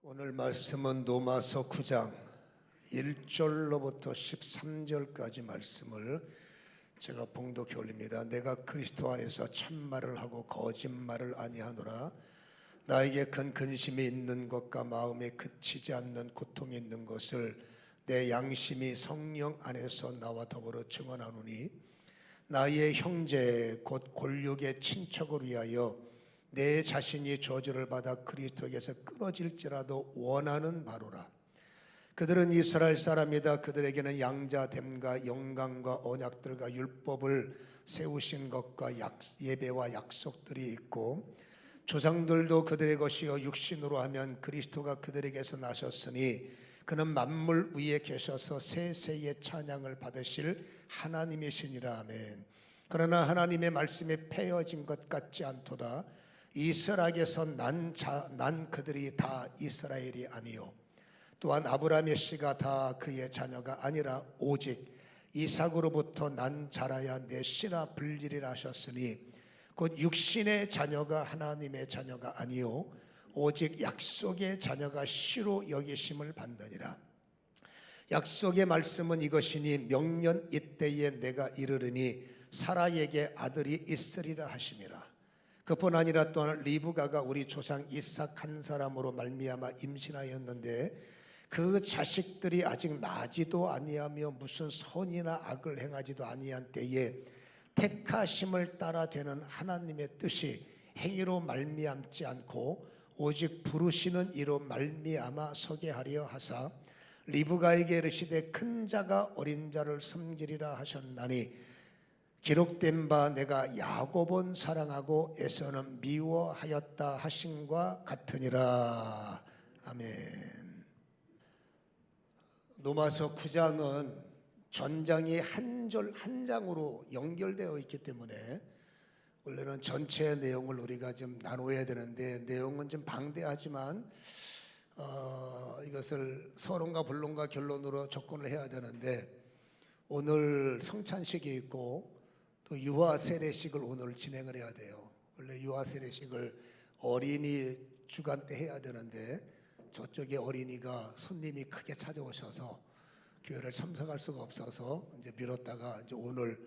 오늘 말씀은 로마서 9장 1절로부터 13절까지 말씀을 제가 봉독해 올립니다. 내가 그리스도 안에서 참말을 하고 거짓말을 아니하노라. 나에게 큰 근심이 있는 것과 마음에 그치지 않는 고통이 있는 것을 내 양심이 성령 안에서 나와 더불어 증언하노니, 나의 형제 곧 골육의 친척을 위하여 내 자신이 저주를 받아 그리스도에게서 끊어질지라도 원하는 바로라. 그들은 이스라엘 사람이다. 그들에게는 양자됨과 영광과 언약들과 율법을 세우신 것과 예배와 약속들이 있고, 조상들도 그들의 것이요 육신으로 하면 그리스도가 그들에게서 나셨으니 그는 만물 위에 계셔서 세세의 찬양을 받으실 하나님이시니라. 아멘. 그러나 하나님의 말씀이 패여진 것 같지 않도다. 이스라엘에서 난 그들이 다 이스라엘이 아니요, 또한 아브라함의 씨가 다 그의 자녀가 아니라 오직 이삭으로부터 난 자라야 내 씨라 불리리라 하셨으니, 곧 육신의 자녀가 하나님의 자녀가 아니요 오직 약속의 자녀가 씨로 여기심을 받느니라. 약속의 말씀은 이것이니, 명년 이때에 내가 이르르니 사라에게 아들이 있으리라 하심이라. 그뿐 아니라 또한 리브가가 우리 조상 이삭 한 사람으로 말미암아 임신하였는데, 그 자식들이 아직 나지도 아니하며 무슨 선이나 악을 행하지도 아니한 때에 택하심을 따라 되는 하나님의 뜻이 행위로 말미암지 않고 오직 부르시는 이로 말미암아 서게 하려 하사, 리브가에게 이르시되 큰 자가 어린 자를 섬기리라 하셨나니, 기록된 바 내가 야곱은 사랑하고 에서는 미워하였다 하심과 같으니라. 아멘. 로마서 9장은 전장이 한 절 한 장으로 연결되어 있기 때문에 원래는 전체 내용을 우리가 좀 나눠야 되는데, 내용은 좀 방대하지만 이것을 서론과 본론과 결론으로 접근을 해야 되는데, 오늘 성찬식이 있고 또 유아 세례식을 오늘 진행을 해야 돼요. 원래 유아 세례식을 어린이 주간 때 해야 되는데, 저쪽에 어린이가 손님이 크게 찾아오셔서 교회를 참석할 수가 없어서 이제 미뤘다가 이제 오늘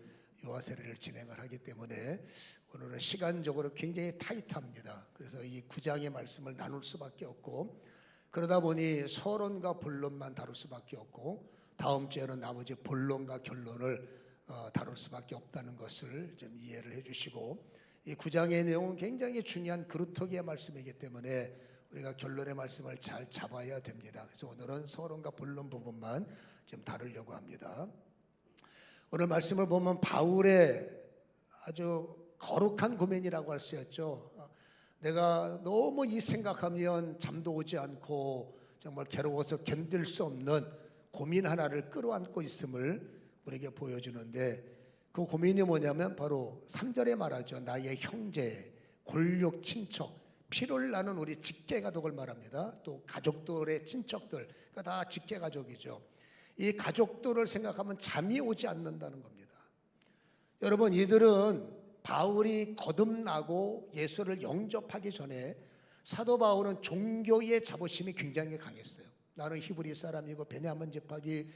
유아 세례를 진행을 하기 때문에 오늘은 시간적으로 굉장히 타이트합니다. 그래서 이 9장의 말씀을 나눌 수밖에 없고, 그러다 보니 서론과 본론만 다룰 수밖에 없고, 다음 주에는 나머지 본론과 결론을 다룰 수밖에 없다는 것을 좀 이해를 해주시고, 이 9장의 내용은 굉장히 중요한 그루터기의 말씀이기 때문에 우리가 결론의 말씀을 잘 잡아야 됩니다. 그래서 오늘은 서론과 본론 부분만 좀 다루려고 합니다. 오늘 말씀을 보면 바울의 아주 거룩한 고민이라고 할 수 있죠. 내가 너무 이 생각하면 잠도 오지 않고 정말 괴로워서 견딜 수 없는 고민 하나를 끌어안고 있음을 우리에게 보여주는데, 그 고민이 뭐냐면 바로 3절에 말하죠. 나의 형제, 골육, 친척, 피를 나는 우리 직계가족을 말합니다. 또 가족들의 친척들, 그러니까 다 직계가족이죠. 이 가족들을 생각하면 잠이 오지 않는다는 겁니다. 여러분, 이들은 바울이 거듭나고 예수를 영접하기 전에 사도 바울은 종교의 자부심이 굉장히 강했어요. 나는 히브리 사람이고 베냐민 지파기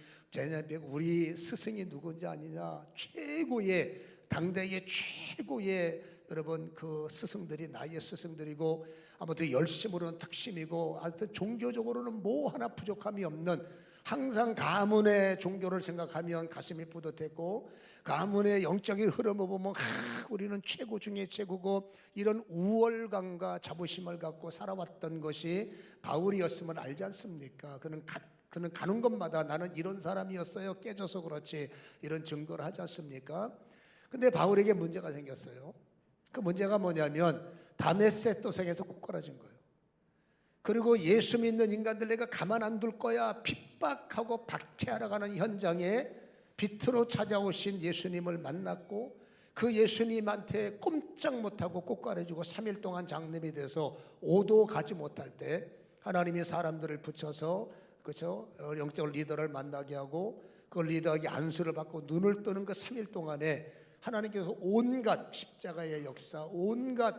우리 스승이 누군지 아니냐, 최고의 당대의 최고의 여러분 그 스승들이 나의 스승들이고, 아무튼 열심으로는 특심이고, 하여튼 종교적으로는 뭐 하나 부족함이 없는, 항상 가문의 종교를 생각하면 가슴이 뿌듯했고, 가문의 영적인 흐름을 보면 우리는 최고 중에 최고고, 이런 우월감과 자부심을 갖고 살아왔던 것이 바울이었으면 알지 않습니까? 그는 가는 곳마다 나는 이런 사람이었어요, 깨져서 그렇지, 이런 증거를 하지 않습니까? 근데 바울에게 문제가 생겼어요. 그 문제가 뭐냐면 다메섹 도상에서 꼬꾸라진 거예요. 그리고 예수 믿는 인간들 내가 가만 안 둘 거야, 핍박하고 박해하러 가는 현장에 빛으로 찾아오신 예수님을 만났고, 그 예수님한테 꼼짝 못하고 꼬꾸라지고 3일 동안 장님이 돼서 오도 가지 못할 때 하나님이 사람들을 붙여서, 그렇죠, 영적 리더를 만나게 하고, 그 리더에게 안수를 받고 눈을 뜨는 그 3일 동안에 하나님께서 온갖 십자가의 역사, 온갖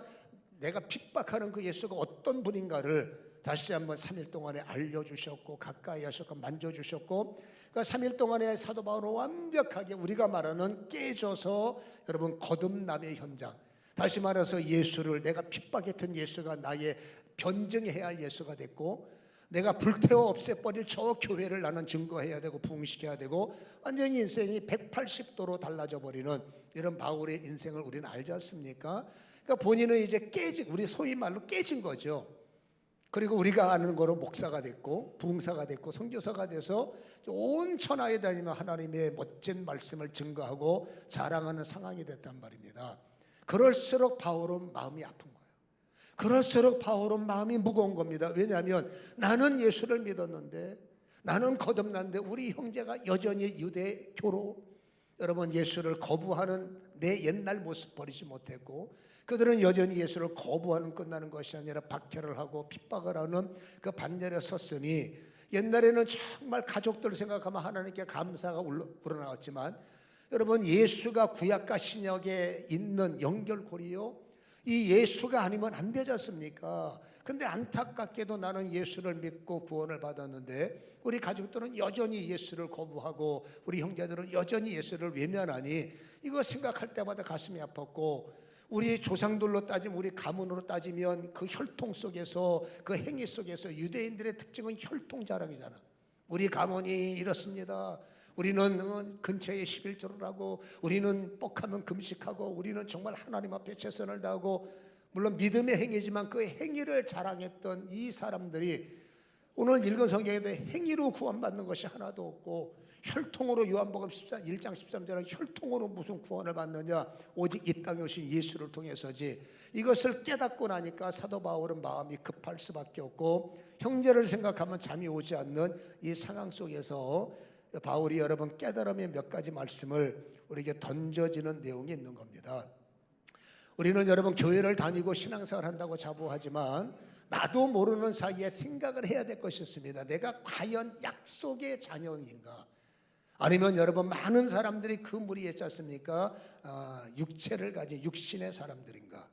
내가 핍박하는 그 예수가 어떤 분인가를 다시 한번 3일 동안에 알려주셨고 가까이 하셨고 만져주셨고, 그러니까 3일 동안에 사도 바울은 완벽하게 우리가 말하는 깨져서 여러분 거듭남의 현장, 다시 말해서 예수를, 내가 핍박했던 예수가 나의 변증해야 할 예수가 됐고, 내가 불태워 없애버릴 저 교회를 나는 증거해야 되고 부흥시켜야 되고, 완전히 인생이 180도로 달라져 버리는 이런 바울의 인생을 우리는 알지 않습니까? 그러니까 본인은 이제 우리 소위 말로 깨진 거죠. 그리고 우리가 아는 거로 목사가 됐고 부흥사가 됐고 선교사가 돼서 온 천하에 다니며 하나님의 멋진 말씀을 증거하고 자랑하는 상황이 됐단 말입니다. 그럴수록 바울은 마음이 아픈 거예요. 그럴수록 바울은 마음이 무거운 겁니다. 왜냐하면 나는 예수를 믿었는데, 나는 거듭났는데 우리 형제가 여전히 유대교로 여러분 예수를 거부하는 내 옛날 모습 버리지 못했고, 그들은 여전히 예수를 거부하는 끝나는 것이 아니라 박해를 하고 핍박을 하는 그 반열에 섰으니, 옛날에는 정말 가족들 생각하면 하나님께 감사가 우러나왔지만, 여러분 예수가 구약과 신약에 있는 연결고리요, 이 예수가 아니면 안 되지 않습니까? 근데 안타깝게도 나는 예수를 믿고 구원을 받았는데 우리 가족들은 여전히 예수를 거부하고 우리 형제들은 여전히 예수를 외면하니, 이거 생각할 때마다 가슴이 아팠고, 우리 조상들로 따지면, 우리 가문으로 따지면 그 혈통 속에서, 그 행위 속에서 유대인들의 특징은 혈통 자랑이잖아. 우리 가문이 이렇습니다. 우리는 근처에 11조를 하고, 우리는 뻑하면 금식하고, 우리는 정말 하나님 앞에 최선을 다하고, 물론 믿음의 행위지만 그 행위를 자랑했던 이 사람들이 오늘 읽은 성경에도 행위로 구원받는 것이 하나도 없고, 혈통으로, 요한복음 1장 13절에 혈통으로 무슨 구원을 받느냐, 오직 이 땅에 오신 예수를 통해서지. 이것을 깨닫고 나니까 사도 바울은 마음이 급할 수밖에 없고, 형제를 생각하면 잠이 오지 않는 이 상황 속에서 바울이 여러분 깨달음의 몇 가지 말씀을 우리에게 던져지는 내용이 있는 겁니다. 우리는 여러분 교회를 다니고 신앙생활 한다고 자부하지만 나도 모르는 사이에 생각을 해야 될 것이 있습니다. 내가 과연 약속의 자녀인가? 아니면 여러분 많은 사람들이 그 무리에 있지 않습니까? 육체를 가진 육신의 사람들인가?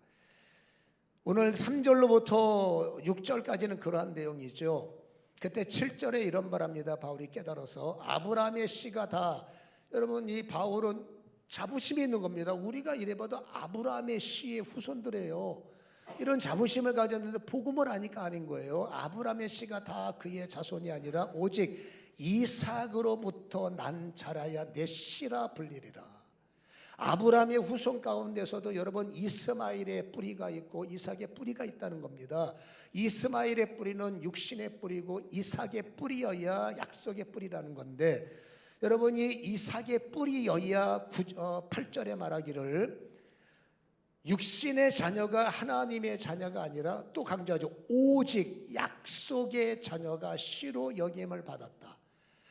오늘 3절로부터 6절까지는 그러한 내용이죠. 그때 7절에 이런 말합니다. 바울이 깨달아서 아브라함의 씨가 다, 여러분 이 바울은 자부심이 있는 겁니다. 우리가 이래봐도 아브라함의 씨의 후손들이에요. 이런 자부심을 가졌는데 복음을 아니까 아닌 거예요. 아브라함의 씨가 다 그의 자손이 아니라 오직 이삭으로부터 난 자라야 내 씨라 불리리라. 아브라함의 후손 가운데서도 여러분 이스마엘의 뿌리가 있고 이삭의 뿌리가 있다는 겁니다. 이스마엘의 뿌리는 육신의 뿌리고 이삭의 뿌리여야 약속의 뿌리라는 건데, 여러분이 이삭의 뿌리여야 8절에 말하기를 육신의 자녀가 하나님의 자녀가 아니라, 또 강조하죠, 오직 약속의 자녀가 씨로 여김을 받았다.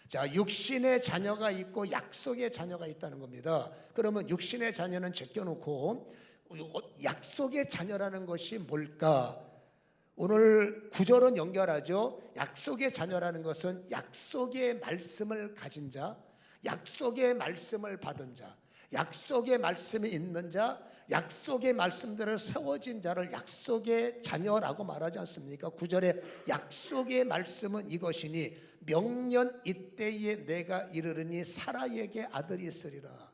자, 육신의 자녀가 있고 약속의 자녀가 있다는 겁니다. 그러면 육신의 자녀는 제껴놓고 약속의 자녀라는 것이 뭘까? 오늘 9절은 연결하죠. 약속의 자녀라는 것은 약속의 말씀을 가진 자, 약속의 말씀을 받은 자, 약속의 말씀이 있는 자, 약속의 말씀대로 세워진 자를 약속의 자녀라고 말하지 않습니까? 9절에 약속의 말씀은 이것이니 명년 이때에 내가 이르르니 사라에게 아들이 있으리라.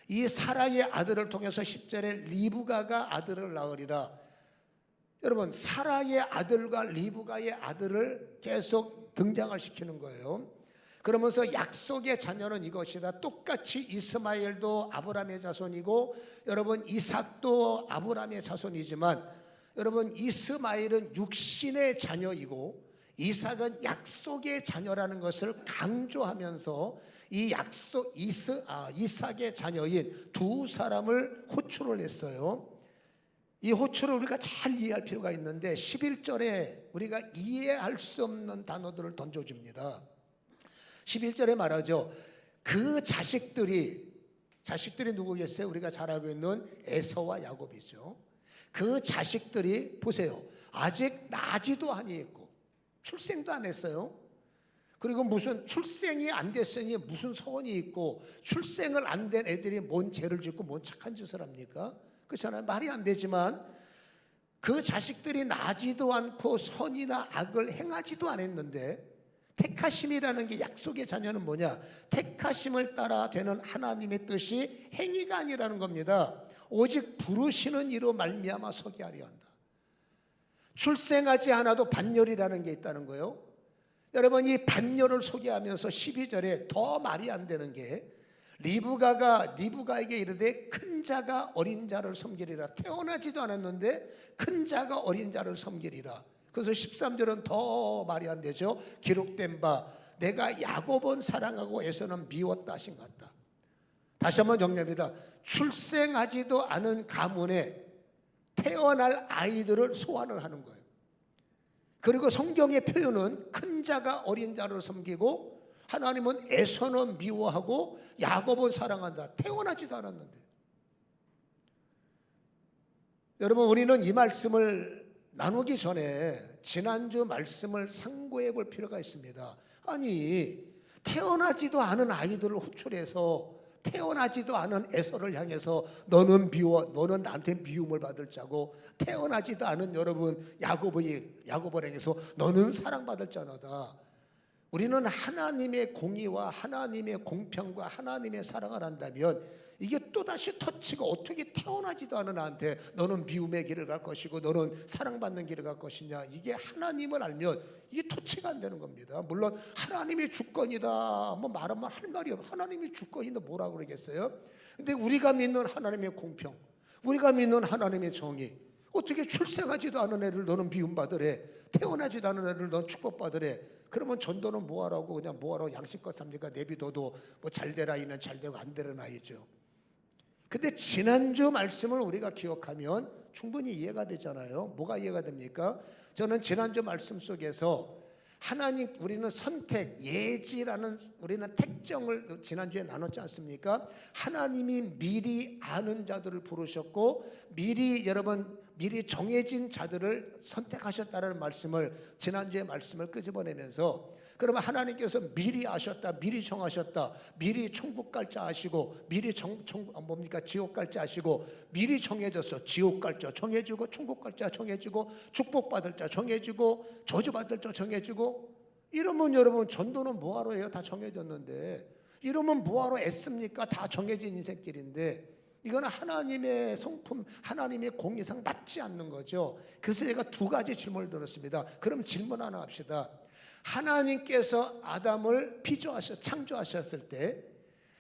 이 사라의 아들을 통해서 10절에 리브가가 아들을 낳으리라. 여러분 사라의 아들과 리브가의 아들을 계속 등장을 시키는 거예요. 그러면서 약속의 자녀는 이것이다. 똑같이 이스마엘도 아브라함의 자손이고 여러분 이삭도 아브라함의 자손이지만, 여러분 이스마엘은 육신의 자녀이고 이삭은 약속의 자녀라는 것을 강조하면서 이 이삭의 자녀인 두 사람을 호출을 했어요. 이 호출을 우리가 잘 이해할 필요가 있는데 11절에 우리가 이해할 수 없는 단어들을 던져줍니다. 11절에 말하죠. 그 자식들이 누구겠어요? 우리가 잘 알고 있는 에서와 야곱이죠. 그 자식들이 보세요. 아직 나지도 아니했고 출생도 안 했어요. 그리고 무슨 출생이 안 됐으니 무슨 소원이 있고, 출생을 안 된 애들이 뭔 죄를 짓고 뭔 착한 짓을 합니까? 그렇잖아요. 말이 안 되지만 그 자식들이 나지도 않고 선이나 악을 행하지도 않았는데, 택하심이라는 게 약속의 자녀는 뭐냐? 택하심을 따라 되는 하나님의 뜻이 행위가 아니라는 겁니다. 오직 부르시는 이로 말미암아 서게 하려 한다. 출생하지 않아도 반열이라는 게 있다는 거예요. 여러분, 이 반열을 소개하면서 12절에 더 말이 안 되는 게, 리브가에게 이르되 큰 자가 어린 자를 섬기리라. 태어나지도 않았는데 큰 자가 어린 자를 섬기리라. 그래서 13절은 더 말이 안 되죠. 기록된 바 내가 야곱은 사랑하고 에서는 미웠다 하신 것 같다. 다시 한번 정리합니다. 출생하지도 않은 가문에 태어날 아이들을 소환을 하는 거예요. 그리고 성경의 표현은 큰 자가 어린 자를 섬기고, 하나님은 에서는 미워하고 야곱은 사랑한다. 태어나지도 않았는데. 여러분, 우리는 이 말씀을 나누기 전에 지난주 말씀을 상고해 볼 필요가 있습니다. 아니, 태어나지도 않은 아이들을 호출해서 태어나지도 않은 에서를 향해서 너는 미워, 너는 나한테 미움을 받을 자고, 태어나지도 않은 여러분 야곱을 향해서 너는 사랑받을 자나다. 우리는 하나님의 공의와 하나님의 공평과 하나님의 사랑을 한다면, 이게 또다시 터치가 어떻게 태어나지도 않은 나한테 너는 미움의 길을 갈 것이고 너는 사랑받는 길을 갈 것이냐, 이게 하나님을 알면 이게 터치가 안 되는 겁니다. 물론 하나님의 주권이다 뭐 말하면 할 말이 없어요. 하나님의 주권인데 뭐라고 그러겠어요? 근데 우리가 믿는 하나님의 공평, 우리가 믿는 하나님의 정의, 어떻게 출생하지도 않은 애를 너는 미움받으래, 태어나지도 않은 애를 너는 축복받으래. 그러면 전도는 뭐하라고, 그냥 뭐하라고 양심껏 삽니까? 내비둬도 뭐 잘되라 이는 잘되고 안 되는 아이죠. 근데 지난주 말씀을 우리가 기억하면 충분히 이해가 되잖아요. 뭐가 이해가 됩니까? 저는 지난주 말씀 속에서 하나님, 우리는 선택, 예지라는 우리는 택정을 지난주에 나눴지 않습니까? 하나님이 미리 아는 자들을 부르셨고 미리 정해진 자들을 선택하셨다는 말씀을, 지난주에 말씀을 끄집어내면서, 그러면 하나님께서 미리 아셨다, 미리 정하셨다, 미리 천국 갈 자 아시고 미리 지옥 갈 자 아시고 미리 정해졌어. 지옥 갈 자 정해주고 천국 갈 자 정해주고 축복받을 자 정해주고 저주받을 자 정해주고. 이러면 여러분 전도는 뭐하러 해요? 다 정해졌는데. 이러면 뭐하러 애씁니까? 다 정해진 인생길인데. 이거는 하나님의 성품, 하나님의 공의상 맞지 않는 거죠. 그래서 제가 두 가지 질문을 들었습니다. 그럼 질문 하나 합시다. 하나님께서 아담을 창조하셨을 때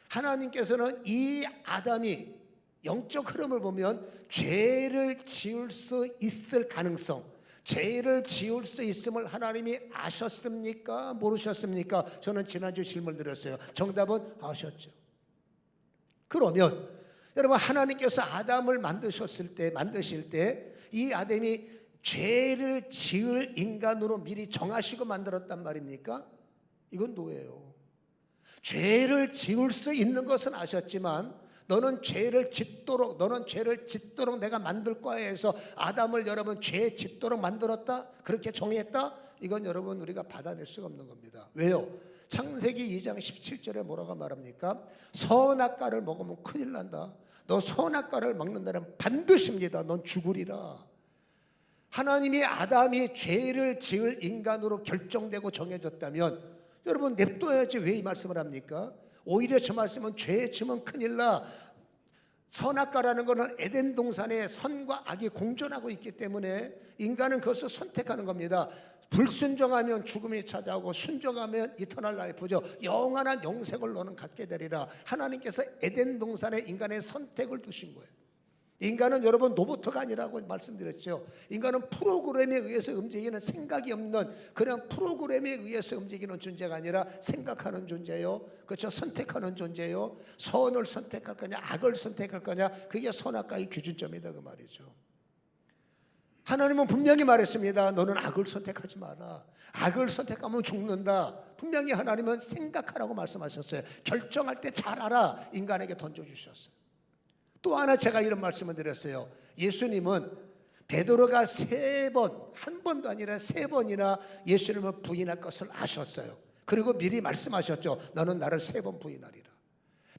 하나님께서는 이 아담이 영적 흐름을 보면 죄를 지을 수 있을 가능성, 죄를 지을 수 있음을 하나님이 아셨습니까? 모르셨습니까? 저는 지난주 질문 드렸어요. 정답은 아셨죠. 그러면 여러분, 하나님께서 아담을 만드실 때 이 아담이 죄를 지을 인간으로 미리 정하시고 만들었단 말입니까? 이건 노예요. 죄를 지을 수 있는 것은 아셨지만 너는 죄를 짓도록 내가 만들 거야 해서 아담을 여러분 죄 짓도록 만들었다? 그렇게 정했다? 이건 여러분 우리가 받아낼 수가 없는 겁니다. 왜요? 창세기 2장 17절에 뭐라고 말합니까? 선악과를 먹으면 큰일 난다. 너 선악과를 먹는다면 반드시입니다. 넌 죽으리라. 하나님이 아담이 죄를 지을 인간으로 결정되고 정해졌다면 여러분 냅둬야지 왜 이 말씀을 합니까? 오히려 저 말씀은 죄에 치면 큰일 나. 선악과라는 것은 에덴 동산에 선과 악이 공존하고 있기 때문에 인간은 그것을 선택하는 겁니다. 불순종하면 죽음이 찾아오고 순종하면 이터널 라이프죠. 영원한 영생을 너는 갖게 되리라. 하나님께서 에덴 동산에 인간의 선택을 두신 거예요. 인간은 여러분 로봇가 아니라고 말씀드렸죠. 인간은 프로그램에 의해서 움직이는, 생각이 없는 그냥 프로그램에 의해서 움직이는 존재가 아니라 생각하는 존재요. 그렇죠? 선택하는 존재요. 선을 선택할 거냐 악을 선택할 거냐, 그게 선악과의 기준점이다 그 말이죠. 하나님은 분명히 말했습니다. 너는 악을 선택하지 마라. 악을 선택하면 죽는다. 분명히 하나님은 생각하라고 말씀하셨어요. 결정할 때 잘 알아. 인간에게 던져주셨어요. 또 하나 제가 이런 말씀을 드렸어요. 예수님은 베드로가 한 번도 아니라 3번이나 예수님을 부인할 것을 아셨어요. 그리고 미리 말씀하셨죠. 너는 나를 3번 부인하리라.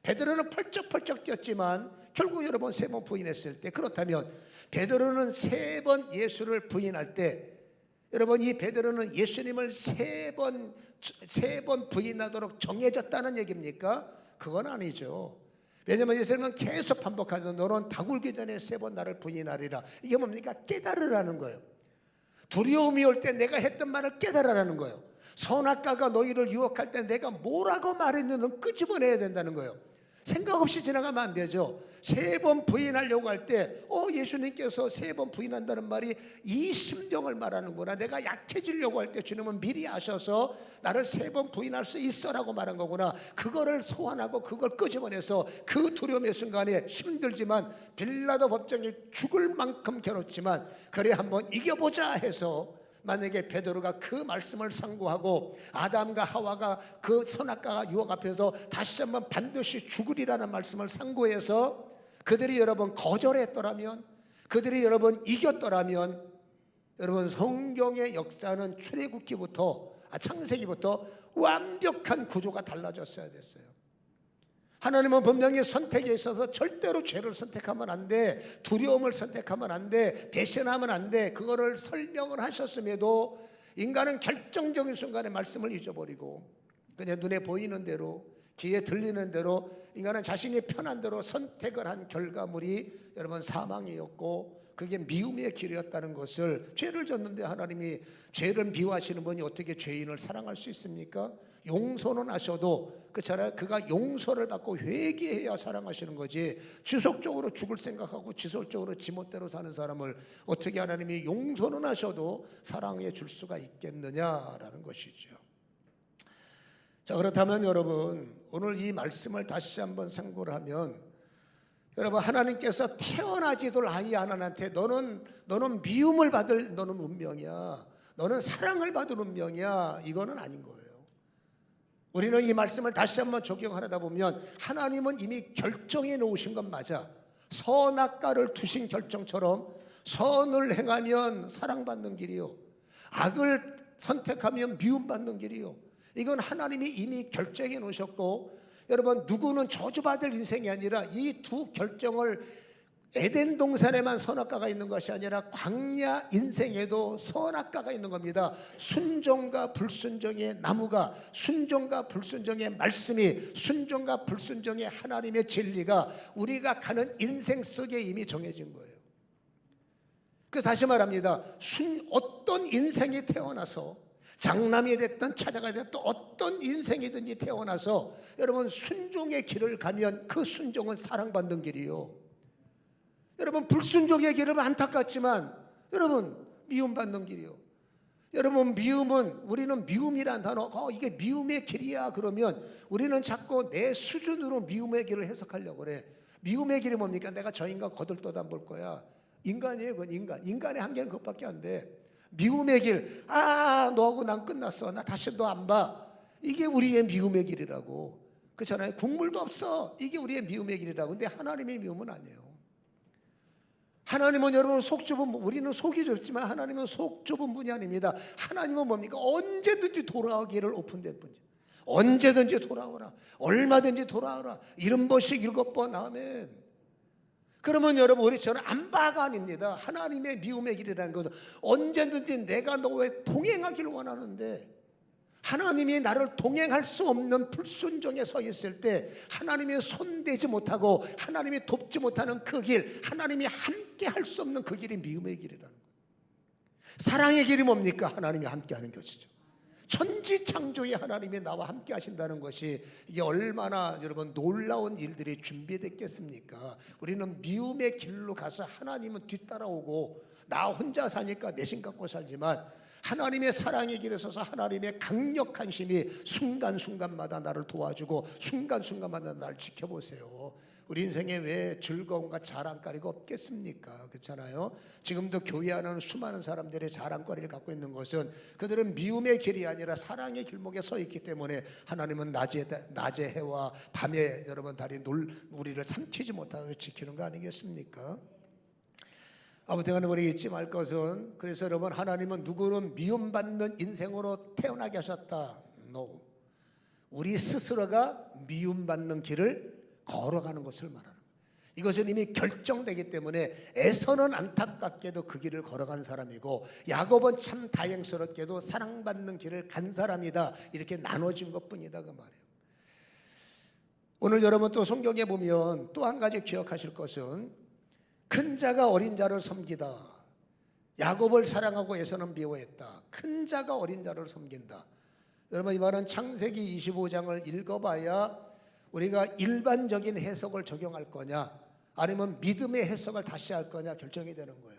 베드로는 펄쩍펄쩍 뛰었지만 결국 여러 번 3번 부인했을 때, 그렇다면 베드로는 3번 예수를 부인할 때, 여러분 이 베드로는 예수님을 3번 부인하도록 정해졌다는 얘기입니까? 그건 아니죠. 왜냐하면 예수님은 계속 반복하죠. 너는 다 굴기 전에 3번 나를 부인하리라. 이게 뭡니까? 깨달으라는 거예요. 두려움이 올 때 내가 했던 말을 깨달으라는 거예요. 선악과가 너희를 유혹할 때 내가 뭐라고 말했는지 끄집어내야 된다는 거예요. 생각 없이 지나가면 안 되죠. 3번 부인하려고 할 때 예수님께서 3번 부인한다는 말이 이 심정을 말하는구나. 내가 약해지려고 할 때 주님은 미리 아셔서 나를 3번 부인할 수 있어라고 말한 거구나. 그거를 소환하고 그걸 끄집어내서 그 두려움의 순간에 힘들지만 빌라도 법정이 죽을 만큼 괴롭지만 그래 한번 이겨보자 해서, 만약에 베드로가 그 말씀을 상고하고 아담과 하와가 그 선악과 유혹 앞에서 다시 한번 반드시 죽으리라는 말씀을 상고해서 그들이 여러분 거절했더라면, 그들이 여러분 이겼더라면, 여러분 성경의 역사는 출애굽기부터 창세기부터 완벽한 구조가 달라졌어야 됐어요. 하나님은 분명히 선택에 있어서 절대로 죄를 선택하면 안 돼, 두려움을 선택하면 안 돼, 배신하면 안 돼, 그거를 설명을 하셨음에도 인간은 결정적인 순간에 말씀을 잊어버리고 그냥 눈에 보이는 대로, 귀에 들리는 대로 인간은 자신이 편한 대로 선택을 한 결과물이 여러분 사망이었고, 그게 미움의 길이었다는 것을, 죄를 졌는데 하나님이 죄를 미워하시는 분이 어떻게 죄인을 사랑할 수 있습니까? 용서는 하셔도 그렇잖아요. 그가 용서를 받고 회개해야 사랑하시는 거지, 지속적으로 죽을 생각하고 지속적으로 지멋대로 사는 사람을 어떻게 하나님이 용서는 하셔도 사랑해 줄 수가 있겠느냐라는 것이죠. 자, 그렇다면 여러분 오늘 이 말씀을 다시 한번 상고를 하면, 여러분 하나님께서 태어나지도 아이 하나한테 너는 미움을 받을 너는 운명이야, 너는 사랑을 받을 운명이야, 이거는 아닌 거예요. 우리는 이 말씀을 다시 한번 적용하다 보면 하나님은 이미 결정해 놓으신 건 맞아. 선악과를 두신 결정처럼 선을 행하면 사랑받는 길이요, 악을 선택하면 미움받는 길이요, 이건 하나님이 이미 결정해 놓으셨고, 여러분 누구는 저주받을 인생이 아니라 이 두 결정을 에덴 동산에만 선악과가 있는 것이 아니라 광야 인생에도 선악과가 있는 겁니다. 순종과 불순종의 나무가, 순종과 불순종의 말씀이, 순종과 불순종의 하나님의 진리가 우리가 가는 인생 속에 이미 정해진 거예요. 그 다시 말합니다. 어떤 인생이 태어나서 장남이 됐든 차자가 됐든 어떤 인생이든지 태어나서 여러분 순종의 길을 가면 그 순종은 사랑받는 길이요, 여러분 불순종의 길은 안타깝지만 여러분 미움받는 길이요. 여러분 미움은, 우리는 미움이란 단어, 이게 미움의 길이야 그러면 우리는 자꾸 내 수준으로 미움의 길을 해석하려고 그래. 미움의 길이 뭡니까? 내가 저 인간 거들떠도 안 볼 거야. 인간이에요. 그건 인간의 한계는 그것밖에 안 돼. 미움의 길, 너하고 난 끝났어, 나 다시 너 안 봐, 이게 우리의 미움의 길이라고. 그렇잖아요. 국물도 없어, 이게 우리의 미움의 길이라고. 근데 하나님의 미움은 아니에요. 하나님은 여러분 속 좁은 분, 우리는 속이 좁지만 하나님은 속 좁은 분이 아닙니다. 하나님은 뭡니까? 언제든지 돌아오기를 오픈된 분이죠. 언제든지 돌아오라, 얼마든지 돌아오라, 70번씩 7번, 아멘. 그러면 여러분 우리처럼 안바가 아닙니다. 하나님의 미움의 길이라는 것은 언제든지 내가 너와 동행하기를 원하는데, 하나님이 나를 동행할 수 없는 불순종에 서 있을 때 하나님이 손대지 못하고 하나님이 돕지 못하는 그 길, 하나님이 함께 할 수 없는 그 길이 미움의 길이라는 거예요. 사랑의 길이 뭡니까? 하나님이 함께 하는 것이죠. 천지창조의 하나님이 나와 함께 하신다는 것이 이게 얼마나 여러분 놀라운 일들이 준비됐겠습니까? 우리는 미움의 길로 가서 하나님은 뒤따라오고 나 혼자 사니까 내심 갖고 살지만, 하나님의 사랑의 길에 서서 하나님의 강력한 힘이 순간순간마다 나를 도와주고 순간순간마다 나를 지켜보세요. 우리 인생에 왜 즐거움과 자랑거리가 없겠습니까? 그렇잖아요. 지금도 교회 안에는 수많은 사람들이 자랑거리를 갖고 있는 것은 그들은 미움의 길이 아니라 사랑의 길목에 서 있기 때문에 하나님은 낮의 해와 밤에 여러분 달이 우리를 삼키지 못하게 지키는 거 아니겠습니까? 아무튼 우리 잊지 말 것은, 그래서 여러분 하나님은 누구는 미움받는 인생으로 태어나게 하셨다. No. 우리 스스로가 미움받는 길을 걸어가는 것을 말하는 거예요. 이것은 이미 결정되기 때문에 에서는 안타깝게도 그 길을 걸어간 사람이고 야곱은 참 다행스럽게도 사랑받는 길을 간 사람이다. 이렇게 나눠진 것뿐이다 그 말이에요. 오늘 여러분 또 성경에 보면 또 한 가지 기억하실 것은 큰 자가 어린 자를 섬기다. 야곱을 사랑하고 에서는 미워했다. 큰 자가 어린 자를 섬긴다. 여러분 이 말은 창세기 25장을 읽어봐야 우리가 일반적인 해석을 적용할 거냐 아니면 믿음의 해석을 다시 할 거냐 결정이 되는 거예요.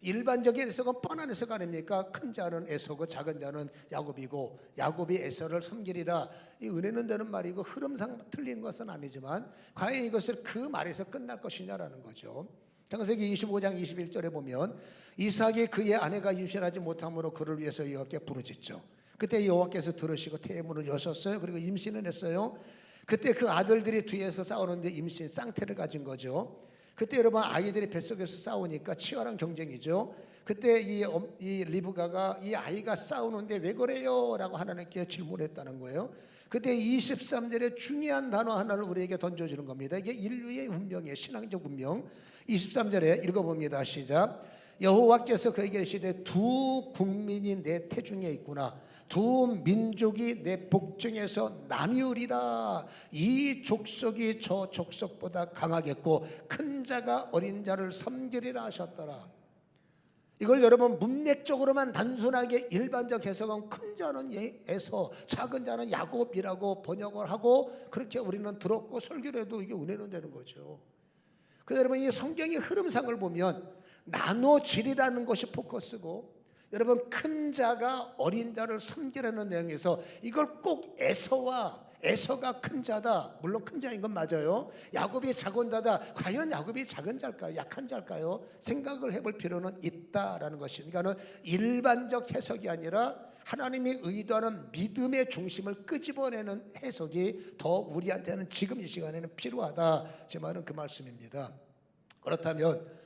일반적인 해석은 뻔한 해석 아닙니까? 큰 자는 에서고 작은 자는 야곱이고 야곱이 에서를 섬기리라. 이 은혜는 되는 말이고 흐름상 틀린 것은 아니지만 과연 이것을 그 말에서 끝날 것이냐라는 거죠. 창세기 25장 21절에 보면 이삭이 그의 아내가 임신하지 못함으로 그를 위해서 여호와께 부르짖죠. 그때 여호와께서 들으시고 태의 문을 여셨어요. 그리고 임신을 했어요. 그때 그 아들들이 뒤에서 싸우는데 임신 쌍태를 가진 거죠. 그때 여러분 아이들이 뱃속에서 싸우니까 치열한 경쟁이죠. 그때 이 리브가가 이 아이가 싸우는데 왜 그래요? 라고 하나님께 질문했다는 거예요. 그때 23절에 중요한 단어 하나를 우리에게 던져주는 겁니다. 이게 인류의 운명이에요. 신앙적 운명. 23절에 읽어봅니다. 시작. 여호와께서 그에게 이르시되 두 국민이 내 태중에 있구나. 두 민족이 내 복중에서 나뉘으리라. 이 족속이 저 족속보다 강하겠고 큰 자가 어린 자를 섬기리라 하셨더라. 이걸 여러분 문맥적으로만 단순하게 일반적 해석은 큰 자는 에서 작은 자는 야곱이라고 번역을 하고 그렇게 우리는 들었고 설교를 해도 이게 은혜는 되는 거죠. 그래서 여러분 이 성경의 흐름상을 보면 나눠지리라는 것이 포커스고 여러분 큰 자가 어린 자를 섬기라는 내용에서 이걸 꼭 에서가 큰 자다. 물론 큰 자인 건 맞아요. 야곱이 작은 자다. 과연 야곱이 작은 자일까요? 약한 자일까요? 생각을 해볼 필요는 있다라는 것이니까 그러니까는 일반적 해석이 아니라 하나님이 의도하는 믿음의 중심을 끄집어내는 해석이 더 우리한테는 지금 이 시간에는 필요하다. 제 말은 그 말씀입니다. 그렇다면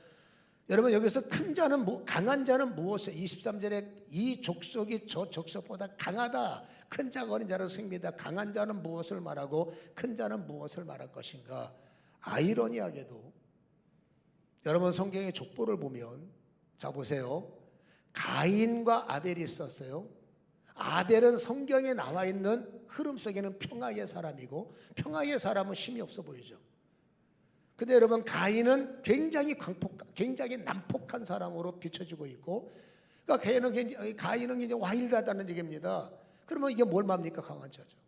여러분 여기서 큰 자는 강한 자는 무엇이에요? 23절에 이 족속이 저 족속보다 강하다. 큰 자가 어린 자를 섬깁니다. 강한 자는 무엇을 말하고 큰 자는 무엇을 말할 것인가? 아이러니하게도 여러분 성경의 족보를 보면 자 보세요. 가인과 아벨이 있었어요. 아벨은 성경에 나와 있는 흐름 속에는 평화의 사람이고 평화의 사람은 힘이 없어 보이죠. 근데 여러분 가인은 굉장히 난폭한 사람으로 비춰지고 있고 그러니까 가인은 굉장히 와일드하다는 얘기입니다. 그러면 이게 뭘 말합니까? 강한 자죠.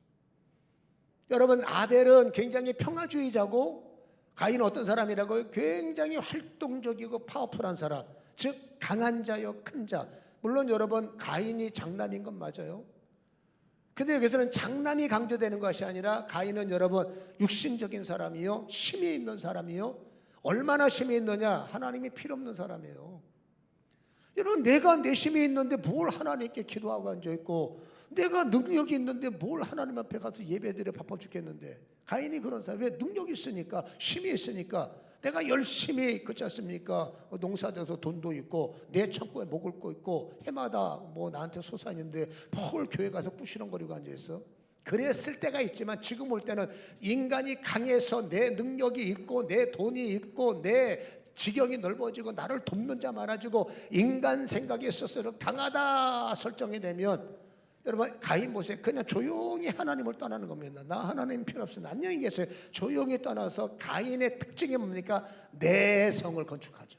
여러분 아벨은 굉장히 평화주의자고 가인은 어떤 사람이라고요? 굉장히 활동적이고 파워풀한 사람, 즉 강한 자요 큰 자. 물론 여러분 가인이 장남인 건 맞아요. 근데 여기서는 장남이 강조되는 것이 아니라 가인은 여러분 육신적인 사람이요 힘이 있는 사람이요. 얼마나 힘이 있느냐? 하나님이 필요 없는 사람이에요. 여러분 내가 내 힘이 있는데 뭘 하나님께 기도하고 앉아있고 내가 능력이 있는데 뭘 하나님 앞에 가서 예배드려 바빠 죽겠는데 가인이 그런 사람. 왜? 능력이 있으니까 힘이 있으니까 내가 열심히 그렇지 않습니까? 농사돼서 돈도 있고 내 창고에 먹을 거 있고 해마다 뭐 나한테 소산인데 뭘 교회 가서 꾸시렁거리고 앉아있어? 그랬을 때가 있지만 지금 올 때는 인간이 강해서 내 능력이 있고 내 돈이 있고 내 지경이 넓어지고 나를 돕는 자 많아지고 인간 생각에 있어서 강하다 설정이 되면 여러분 가인 보세요. 그냥 조용히 하나님을 떠나는 겁니다. 나 하나님 필요 없어. 안녕히 계세요. 조용히 떠나서 가인의 특징이 뭡니까? 내성을 건축하죠.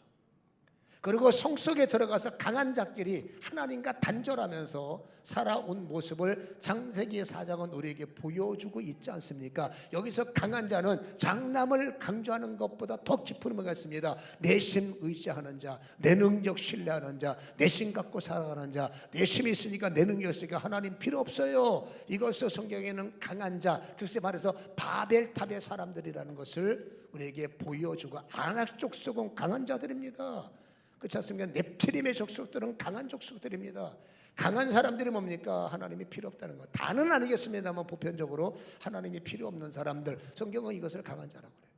그리고 성 속에 들어가서 강한 자끼리 하나님과 단절하면서 살아온 모습을 창세기 4장은 우리에게 보여주고 있지 않습니까? 여기서 강한 자는 장남을 강조하는 것보다 더 깊은 의미가 있습니다. 내심 의지하는 자, 내 능력 신뢰하는 자, 내심 갖고 살아가는 자, 내심이 있으니까 내 능력이 있으니까 하나님 필요 없어요. 이것을 성경에는 강한 자, 즉시 말해서 바벨탑의 사람들이라는 것을 우리에게 보여주고 아낙 족속은 강한 자들입니다. 그렇지 않습니까? 넵티림의 족속들은 강한 족속들입니다. 강한 사람들이 뭡니까? 하나님이 필요 없다는 것. 다는 아니겠습니다만 보편적으로 하나님이 필요 없는 사람들. 성경은 이것을 강한 자라고 그래요.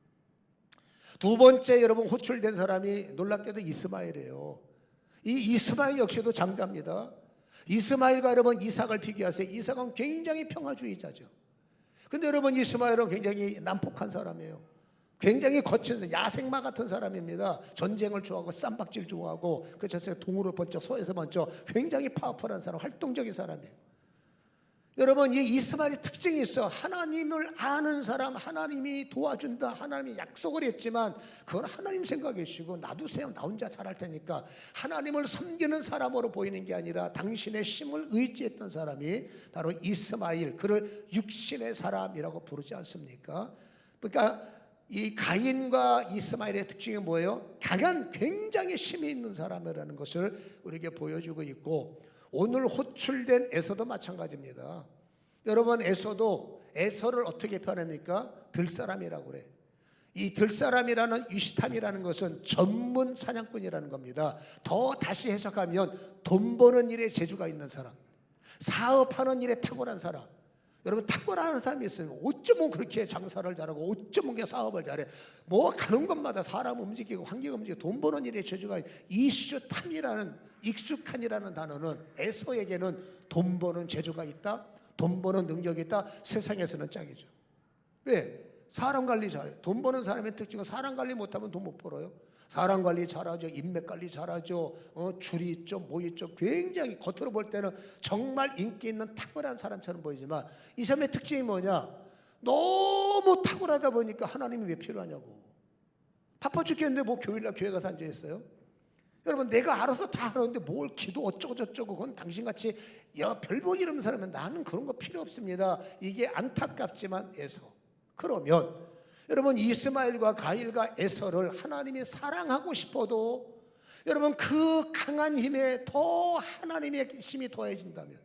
두 번째 여러분 호출된 사람이 놀랍게도 이스마엘이에요. 이 이스마엘 역시도 장자입니다. 이스마엘과 여러분 이삭을 비교하세요. 이삭은 굉장히 평화주의자죠. 근데 여러분 이스마엘은 굉장히 난폭한 사람이에요. 굉장히 거친 야생마 같은 사람입니다. 전쟁을 좋아하고 쌈박질 좋아하고 그 자체가 동으로 번쩍 서에서 번쩍 굉장히 파워풀한 사람, 활동적인 사람이에요. 여러분, 이 이스마엘의 특징이 있어. 하나님을 아는 사람, 하나님이 도와준다, 하나님이 약속을 했지만 그건 하나님 생각이시고 놔두세요, 나 혼자 잘할 테니까. 하나님을 섬기는 사람으로 보이는 게 아니라 당신의 힘을 의지했던 사람이 바로 이스마엘, 그를 육신의 사람이라고 부르지 않습니까? 그러니까 이 가인과 이스마엘의 특징이 뭐예요? 강한, 굉장히 힘이 있는 사람이라는 것을 우리에게 보여주고 있고, 오늘 호출된 에서도 마찬가지입니다. 여러분, 에서를 어떻게 표현합니까? 들사람이라고 그래. 이 들사람이라는 위시탐이라는 것은 전문 사냥꾼이라는 겁니다. 더 다시 해석하면 돈 버는 일에 재주가 있는 사람, 사업하는 일에 탁월한 사람. 여러분, 탁월한 사람이 있으면 어쩌면 그렇게 장사를 잘하고 어쩌면 그렇게 사업을 잘해. 뭐 가는 것마다 사람 움직이고 환경 움직이고 돈 버는 일에 재주가 있는 이슈탐이라는, 익숙한이라는 단어는 에서에게는 돈 버는 재주가 있다, 돈 버는 능력이 있다. 세상에서는 짱이죠. 왜? 사람 관리 잘해. 돈 버는 사람의 특징은 사람 관리 못하면 돈 못 벌어요. 사람 관리 잘하죠. 인맥 관리 잘하죠. 줄이 있죠. 뭐 있죠. 굉장히 겉으로 볼 때는 정말 인기 있는 탁월한 사람처럼 보이지만 이 사람의 특징이 뭐냐? 너무 탁월하다 보니까 하나님이 왜 필요하냐고. 바빠 죽겠는데 뭐 교회날 교회 가서 앉아있어요? 여러분, 내가 알아서 다 하는데 뭘 기도 어쩌고 저쩌고, 그건 당신같이 별볼 일 없는 사람은 나는 그런 거 필요 없습니다. 이게 안타깝지만 에서. 그러면 여러분, 이스마엘과 가일과 에서를 하나님이 사랑하고 싶어도 여러분, 그 강한 힘에 더 하나님의 힘이 더해진다면,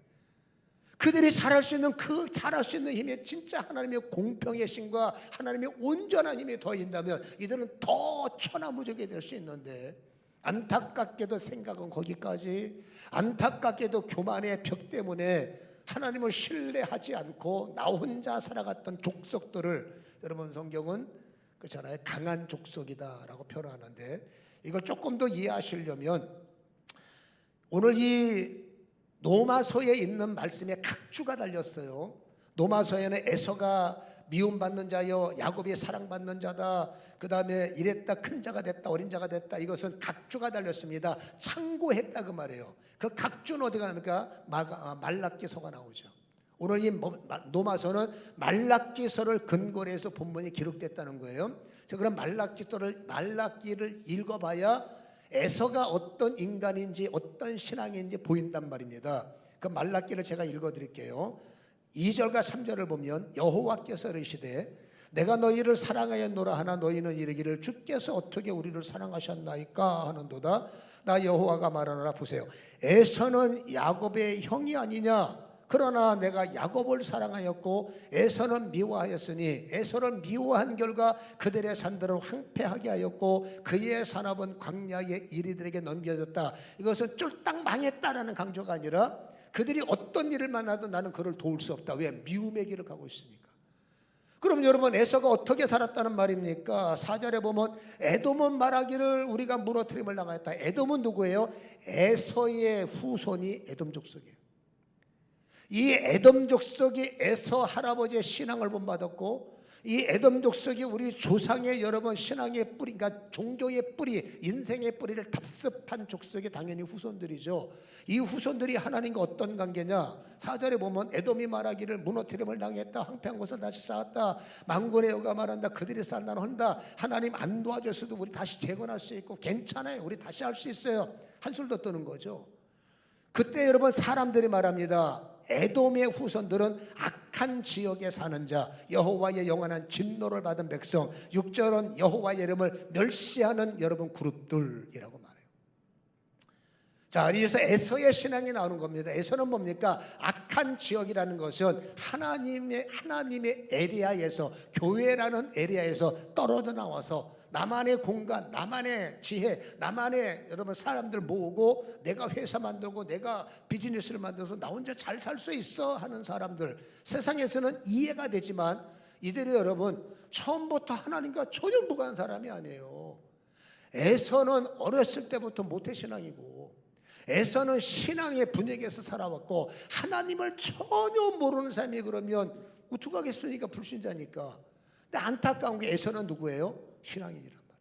그들이 잘할 수 있는 그 잘할 수 있는 힘에 진짜 하나님의 공평의 힘과 하나님의 온전한 힘이 더해진다면 이들은 더 천하무적이 될 수 있는데, 안타깝게도 생각은 거기까지, 안타깝게도 교만의 벽 때문에 하나님을 신뢰하지 않고 나 혼자 살아갔던 족속들을 여러분, 성경은 그렇잖아요, 강한 족속이다라고 표현하는데, 이걸 조금 더 이해하시려면 오늘 이 노마서에 있는 말씀에 각주가 달렸어요. 노마서에는 에서가 미움받는 자여 야곱이 사랑받는 자다, 그 다음에 이랬다, 큰 자가 됐다, 어린 자가 됐다, 이것은 각주가 달렸습니다. 참고했다 그 말이에요. 그 각주는 어디가 나옵니까? 말라기서가 나오죠. 오늘 이 노마서는 말라기서를 근거로 해서 본문이 기록됐다는 거예요. 그래서 그런 말라기를 읽어봐야 에서가 어떤 인간인지 어떤 신앙인지 보인단 말입니다. 그 말라기를 제가 읽어드릴게요. 2절과 3절을 보면 여호와께서 이르시되 내가 너희를 사랑하였노라 하나 너희는 이르기를 주께서 어떻게 우리를 사랑하셨나이까 하는도다. 나 여호와가 말하노라. 보세요. 에서는 야곱의 형이 아니냐? 그러나 내가 야곱을 사랑하였고 에서는 미워하였으니 에서를 미워한 결과 그들의 산들은 황폐하게 하였고 그의 산업은 광야의 이리들에게 넘겨졌다. 이것은 쫄딱 망했다라는 강조가 아니라 그들이 어떤 일을 만나도 나는 그를 도울 수 없다. 왜? 미움의 길을 가고 있으니까. 그럼 여러분, 에서가 어떻게 살았다는 말입니까? 4절에 보면 에돔은 말하기를 우리가 무너뜨림을 당하였다. 에돔은 누구예요? 에서의 후손이 에돔 족속이에요. 이 에돔 족속이 에서 할아버지의 신앙을 본받았고, 이 에돔 족속이 우리 조상의 여러분 신앙의 뿌리, 그러니까 종교의 뿌리, 인생의 뿌리를 답습한 족속이 당연히 후손들이죠. 이 후손들이 하나님과 어떤 관계냐? 4절에 보면 에돔이 말하기를 무너뜨림을 당했다, 황폐한 곳을 다시 쌓았다, 만군의 여호와가 말한다, 그들이 산다는 한다. 하나님 안 도와줬어도 우리 다시 재건할 수 있고 괜찮아요, 우리 다시 할 수 있어요. 한술 더 뜨는 거죠. 그때 여러분, 사람들이 말합니다. 에돔의 후손들은 악한 지역에 사는 자, 여호와의 영원한 진노를 받은 백성. 6절은 여호와의 이름을 멸시하는 여러분 그룹들이라고 말해요. 자, 그래서 에서의 신앙이 나오는 겁니다. 에서는 뭡니까? 악한 지역이라는 것은 하나님의 에리아에서, 교회라는 에리아에서 떨어져 나와서 나만의 공간, 나만의 지혜, 나만의 여러분 사람들 모으고 내가 회사 만들고 내가 비즈니스를 만들어서 나 혼자 잘 살 수 있어 하는 사람들, 세상에서는 이해가 되지만 이들이 여러분 처음부터 하나님과 전혀 무관한 사람이 아니에요. 에서는 어렸을 때부터 모태신앙이고, 에서는 신앙의 분위기에서 살아왔고, 하나님을 전혀 모르는 사람이 그러면 어떡하겠습니까? 불신자니까. 근데 안타까운 게 에서는 누구예요? 신앙인이란 말이에요.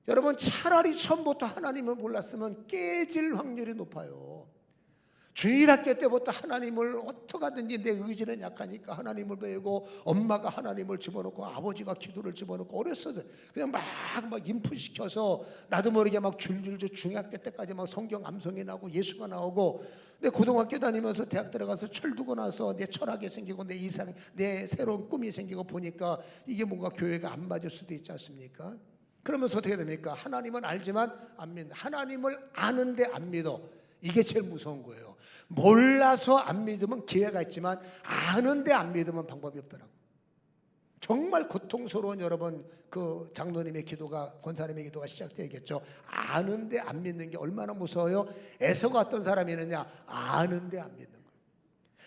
여러분, 차라리 처음부터 하나님을 몰랐으면 깨질 확률이 높아요. 주일학교 때부터 하나님을 어떻게 하든지 내 의지는 약하니까 하나님을 배우고, 엄마가 하나님을 집어넣고 아버지가 기도를 집어넣고, 어렸을 때 그냥 막 인풋시켜서 나도 모르게 막 줄줄줄 중학교 때까지 막 성경 암송이 나오고 예수가 나오고, 내 고등학교 다니면서 대학 들어가서 철두고 나서 내 철학이 생기고 내 이상, 내 새로운 꿈이 생기고 보니까 이게 뭔가 교회가 안 맞을 수도 있지 않습니까? 그러면서 어떻게 됩니까? 하나님은 알지만 안 믿는다. 하나님을 아는데 안 믿어. 이게 제일 무서운 거예요. 몰라서 안 믿으면 기회가 있지만 아는데 안 믿으면 방법이 없더라고. 정말 고통스러운 여러분 그 장로님의 기도가, 권사님의 기도가 시작되겠죠. 아는데 안 믿는 게 얼마나 무서워요. 에서가 어떤 사람이 있느냐? 아는데 안 믿는 거예요.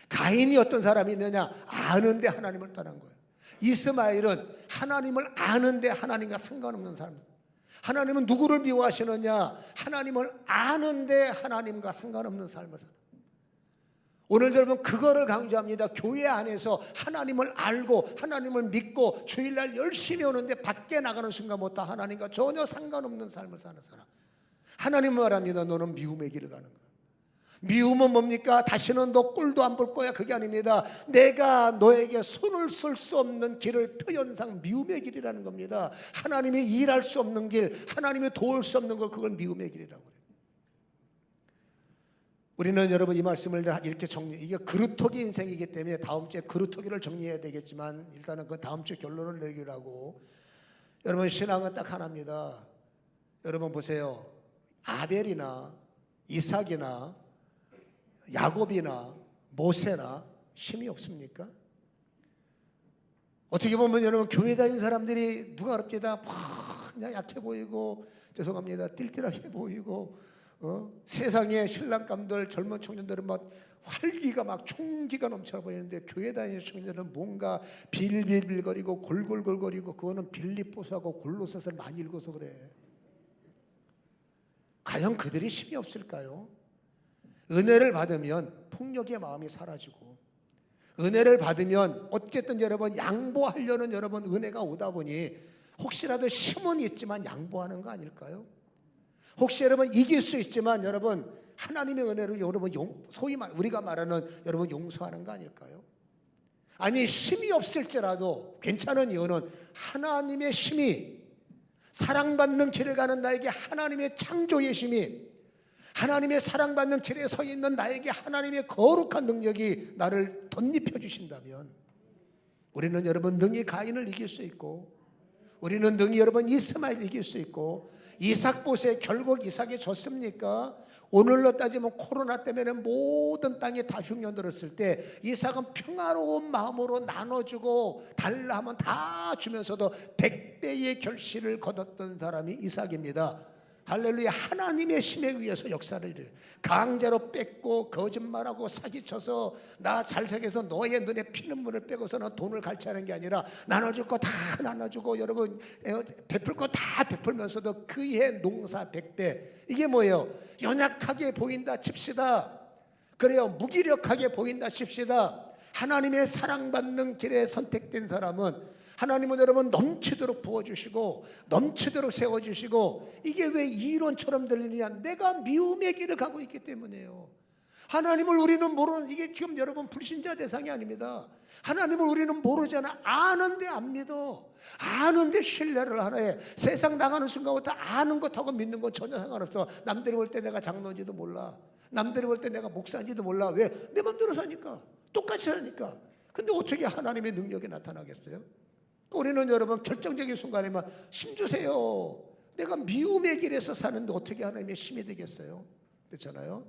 가인이 어떤 사람이 있느냐? 아는데 하나님을 떠난 거예요. 이스마엘은 하나님을 아는데 하나님과 상관없는 사람입니다. 하나님은 누구를 미워하시느냐? 하나님을 아는데 하나님과 상관없는 삶을 살아요. 오늘 여러분 그거를 강조합니다. 교회 안에서 하나님을 알고 하나님을 믿고 주일날 열심히 오는데 밖에 나가는 순간부터 하나님과 전혀 상관없는 삶을 사는 사람. 하나님은 말합니다. 너는 미움의 길을 가는 거야. 미움은 뭡니까? 다시는 너 꼴도 안 볼 거야. 그게 아닙니다. 내가 너에게 손을 쓸 수 없는 길을 표현상 미움의 길이라는 겁니다. 하나님이 일할 수 없는 길, 하나님이 도울 수 없는 걸, 그걸 미움의 길이라고 그래요. 우리는 여러분 이 말씀을 이렇게 이게 그루터기 인생이기 때문에 다음 주에 그루터기를 정리해야 되겠지만 일단은 그 다음 주 결론을 내기로 하고, 여러분 신앙은 딱 하나입니다. 여러분 보세요. 아벨이나 이삭이나 야곱이나 모세나 힘이 없습니까? 어떻게 보면 여러분 교회 다니는 사람들이 누가 그럽니다. 그냥 약해 보이고, 죄송합니다, 띨띨하게 보이고, 세상에 신랑감들 젊은 청년들은 막 활기가 막 총기가 넘쳐 보이는데, 교회 다니는 청년들은 뭔가 빌빌거리고 골골골거리고, 그거는 빌립보서하고 골로새서를 많이 읽어서 그래. 과연 그들이 힘이 없을까요? 은혜를 받으면 폭력의 마음이 사라지고, 은혜를 받으면 어쨌든 여러분 양보하려는 여러분 은혜가 오다 보니 혹시라도 힘은 있지만 양보하는 거 아닐까요? 혹시 여러분 이길 수 있지만 여러분 하나님의 은혜로 여러분 소위 우리가 말하는 여러분 용서하는 거 아닐까요? 아니 힘이 없을지라도 괜찮은 이유는 하나님의 힘이, 사랑받는 길을 가는 나에게 하나님의 창조의 힘이, 하나님의 사랑받는 길에 서 있는 나에게 하나님의 거룩한 능력이 나를 덧입혀 주신다면 우리는 여러분 능히 가인을 이길 수 있고, 우리는 능히 여러분 이스마엘을 이길 수 있고, 이삭 보세요. 결국 이삭이 졌습니까? 오늘로 따지면 코로나 때문에 모든 땅이 다 흉년들었을 때 이삭은 평화로운 마음으로 나눠주고 달라 하면 다 주면서도 100배의 결실을 거뒀던 사람이 이삭입니다. 할렐루야. 하나님의 힘에 의해서 역사를 이뤄요. 강제로 뺏고 거짓말하고 사기쳐서 나 잘생겨서 너의 눈에 피눈물을 빼고서는 돈을 갈취하는 게 아니라 나눠줄 거 다 나눠주고, 여러분 베풀 거 다 베풀면서도 그의 농사 100배. 이게 뭐예요? 연약하게 보인다 칩시다. 그래요. 무기력하게 보인다 칩시다. 하나님의 사랑받는 길에 선택된 사람은 하나님은 여러분 넘치도록 부어주시고 넘치도록 세워주시고, 이게 왜 이론처럼 들리느냐? 내가 미움의 길을 가고 있기 때문에요. 하나님을 우리는 모르는, 이게 지금 여러분 불신자 대상이 아닙니다. 하나님을 우리는 모르잖아. 아는데 안 믿어. 아는데 신뢰를 하네. 세상 나가는 순간부터 아는 것하고 믿는 건 전혀 상관없어. 남들이 볼 때 내가 장로인지도 몰라. 남들이 볼 때 내가 목사인지도 몰라. 왜? 내 맘대로 사니까. 똑같이 사니까. 근데 어떻게 하나님의 능력이 나타나겠어요? 우리는 여러분 결정적인 순간에만 힘 주세요. 내가 미움의 길에서 사는데 어떻게 하나님의 힘이 되겠어요? 그렇잖아요.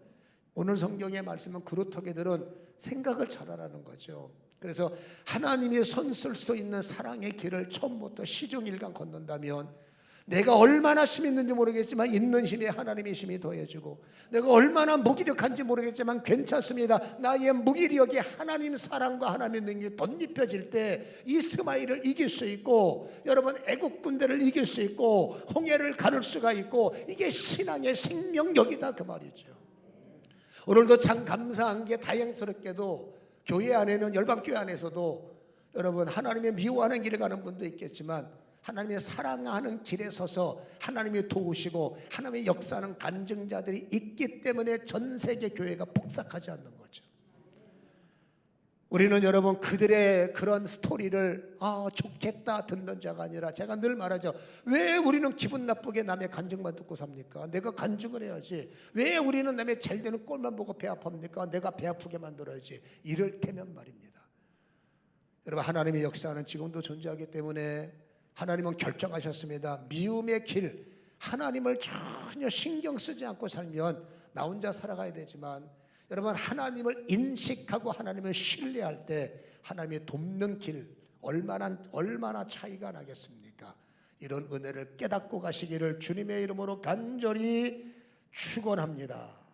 오늘 성경의 말씀은 그루터기들은 생각을 잘하라는 거죠. 그래서 하나님이 손 쓸 수 있는 사랑의 길을 처음부터 시종일관 걷는다면 내가 얼마나 힘이 있는지 모르겠지만 있는 힘에 하나님의 힘이 더해주고, 내가 얼마나 무기력한지 모르겠지만 괜찮습니다. 나의 무기력이 하나님 사랑과 하나님의 능력이 덧입혀질 때 이스마엘을 이길 수 있고, 여러분 애국 군대를 이길 수 있고, 홍해를 가를 수가 있고, 이게 신앙의 생명력이다 그 말이죠. 오늘도 참 감사한 게 다행스럽게도 교회 안에는, 열방교회 안에서도 여러분, 하나님의 미워하는 길을 가는 분도 있겠지만 하나님의 사랑하는 길에 서서 하나님이 도우시고 하나님의 역사하는 간증자들이 있기 때문에 전 세계 교회가 폭삭하지 않는 거죠. 우리는 여러분 그들의 그런 스토리를 좋겠다 듣는 자가 아니라, 제가 늘 말하죠. 왜 우리는 기분 나쁘게 남의 간증만 듣고 삽니까? 내가 간증을 해야지. 왜 우리는 남의 잘되는 꼴만 보고 배 아픕니까? 내가 배 아프게 만들어야지. 이럴 테면 말입니다. 여러분, 하나님의 역사는 지금도 존재하기 때문에 하나님은 결정하셨습니다. 미움의 길, 하나님을 전혀 신경 쓰지 않고 살면 나 혼자 살아가야 되지만, 여러분 하나님을 인식하고 하나님을 신뢰할 때 하나님의 돕는 길, 얼마나 차이가 나겠습니까? 이런 은혜를 깨닫고 가시기를 주님의 이름으로 간절히 축원합니다.